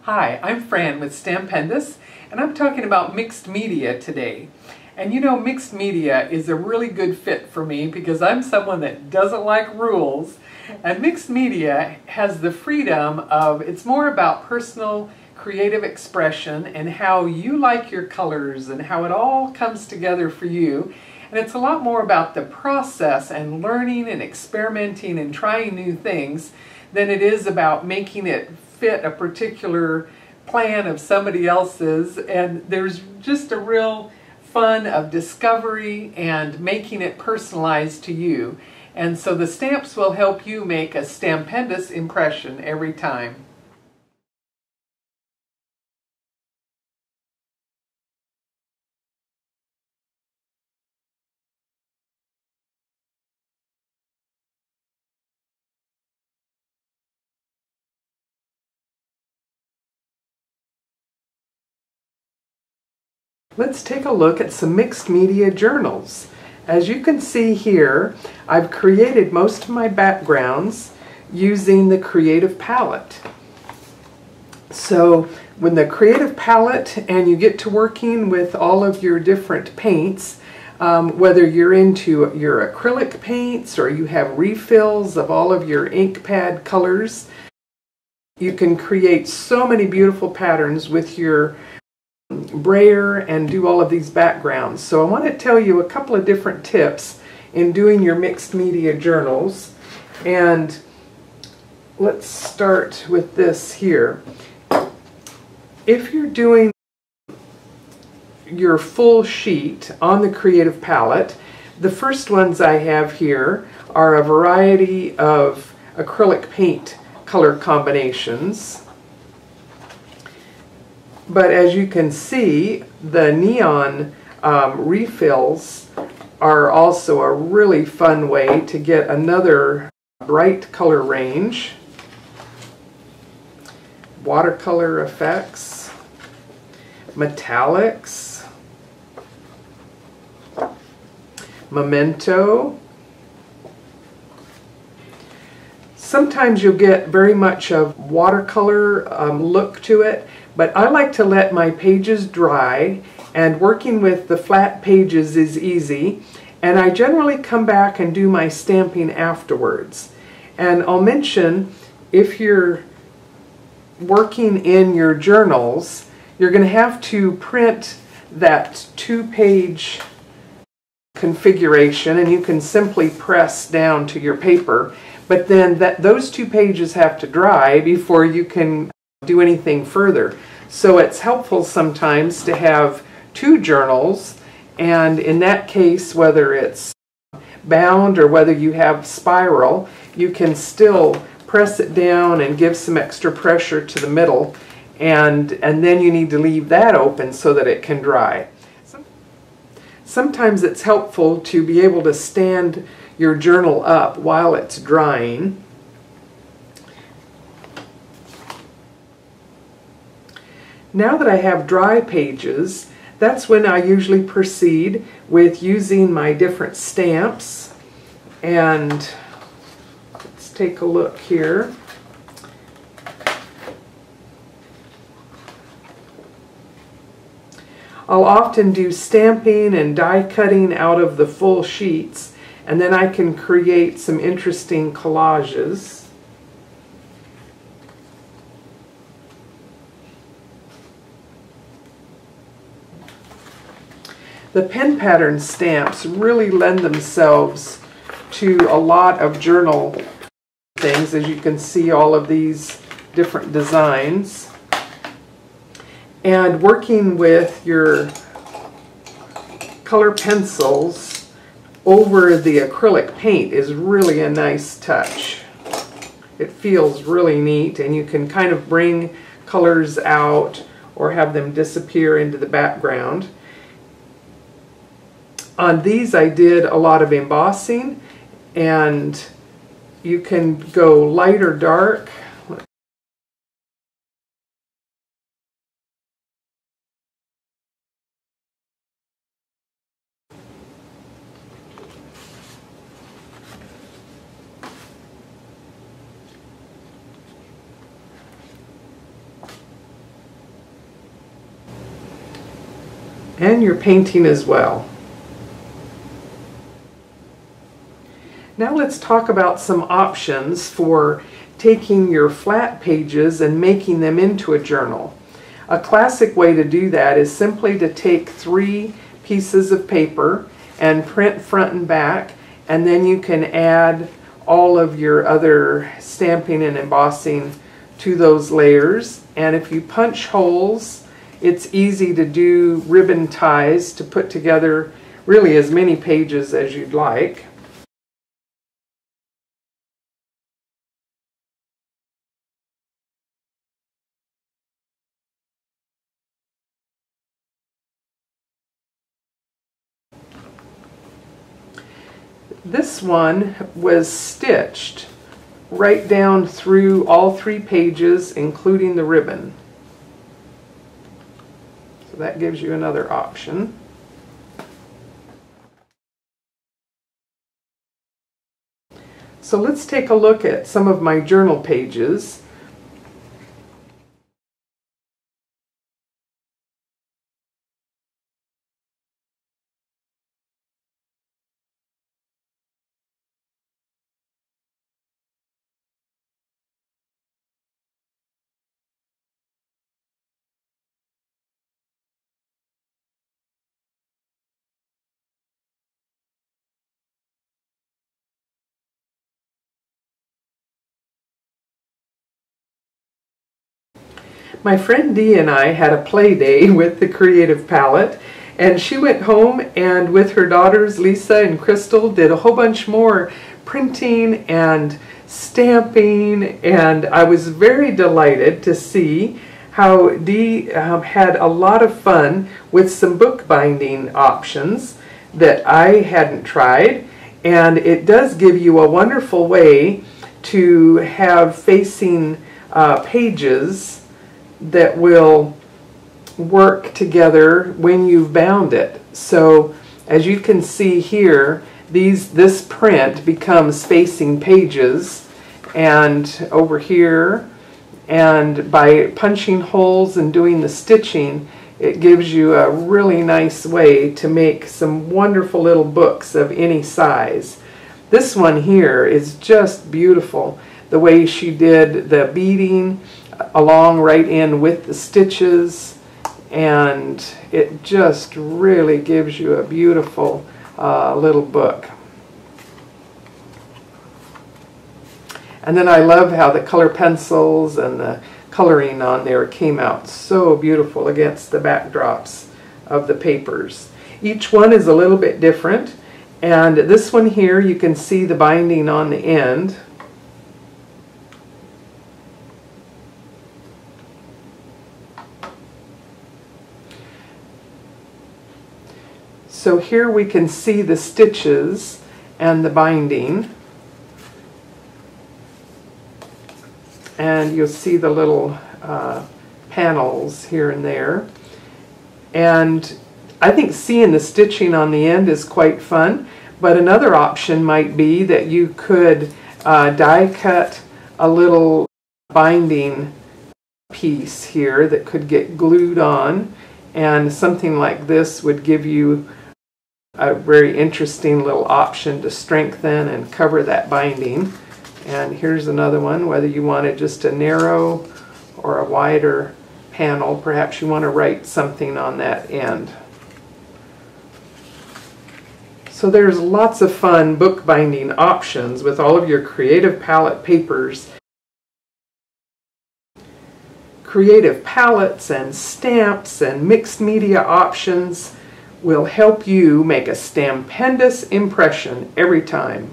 Hi, I'm Fran with Stampendous, and I'm talking about mixed media today. And you know, mixed media is a really good fit for me because I'm someone that doesn't like rules. And mixed media has the freedom of, it's more about personal creative expression and how you like your colors and how it all comes together for you. And it's a lot more about the process and learning and experimenting and trying new things than it is about making it fit a particular plan of somebody else's. And there's just a real fun of discovery and making it personalized to you. And so the stamps will help you make a Stampendous impression every time. Let's take a look at some mixed media journals. As you can see here, I've created most of my backgrounds using the Creative Palette. So when the Creative Palette and you get to working with all of your different paints, whether you're into your acrylic paints or you have refills of all of your ink pad colors, you can create so many beautiful patterns with your brayer and do all of these backgrounds. So I want to tell you a couple of different tips in doing your mixed media journals. And let's start with this here. If you're doing your full sheet on the Creative Palette, the first ones I have here are a variety of acrylic paint color combinations. But as you can see, the neon refills are also a really fun way to get another bright color range. Watercolor effects, metallics, memento. Sometimes you'll get very much of watercolor look to it, but I like to let my pages dry, and working with the flat pages is easy, and I generally come back and do my stamping afterwards. And I'll mention, if you're working in your journals, you're going to have to print that 2-page configuration, and you can simply press down to your paper, but then those 2 pages have to dry before you can do anything further. So it's helpful sometimes to have 2 journals, and in that case, whether it's bound or whether you have spiral, you can still press it down and give some extra pressure to the middle, and then you need to leave that open so that it can dry. Sometimes it's helpful to be able to stand your journal up while it's drying. Now that I have dry pages, that's when I usually proceed with using my different stamps. And let's take a look here. I'll often do stamping and die cutting out of the full sheets, and then I can create some interesting collages. The pen pattern stamps really lend themselves to a lot of journal things, as you can see all of these different designs. And working with your color pencils over the acrylic paint is really a nice touch. It feels really neat, and you can kind of bring colors out or have them disappear into the background. On these I did a lot of embossing, and you can go light or dark. and your painting as well. Now let's talk about some options for taking your flat pages and making them into a journal. A classic way to do that is simply to take 3 pieces of paper and print front and back, and then you can add all of your other stamping and embossing to those layers. And if you punch holes, it's easy to do ribbon ties to put together really as many pages as you'd like. This one was stitched right down through all 3 pages, including the ribbon. So that gives you another option. So let's take a look at some of my journal pages. My friend Dee and I had a play day with the Creative Palette, and she went home and with her daughters Lisa and Crystal did a whole bunch more printing and stamping, and I was very delighted to see how Dee had a lot of fun with some bookbinding options that I hadn't tried, and it does give you a wonderful way to have facing pages that will work together when you've bound it. So as you can see here, this print becomes facing pages, and over here, and by punching holes and doing the stitching, it gives you a really nice way to make some wonderful little books of any size. This one here is just beautiful, the way she did the beading along right in with the stitches, and it just really gives you a beautiful little book. And then I love how the color pencils and the coloring on there came out so beautiful against the backdrops of the papers. Each one is a little bit different, and this one here you can see the binding on the end. So here we can see the stitches and the binding, and you'll see the little panels here and there. And I think seeing the stitching on the end is quite fun, but another option might be that you could die cut a little binding piece here that could get glued on, and something like this would give you a very interesting little option to strengthen and cover that binding. And here's another one, whether you wanted just a narrow or a wider panel, perhaps you want to write something on that end. So there's lots of fun bookbinding options with all of your Creative Palette papers. Creative palettes and stamps and mixed media options will help you make a Stampendous impression every time.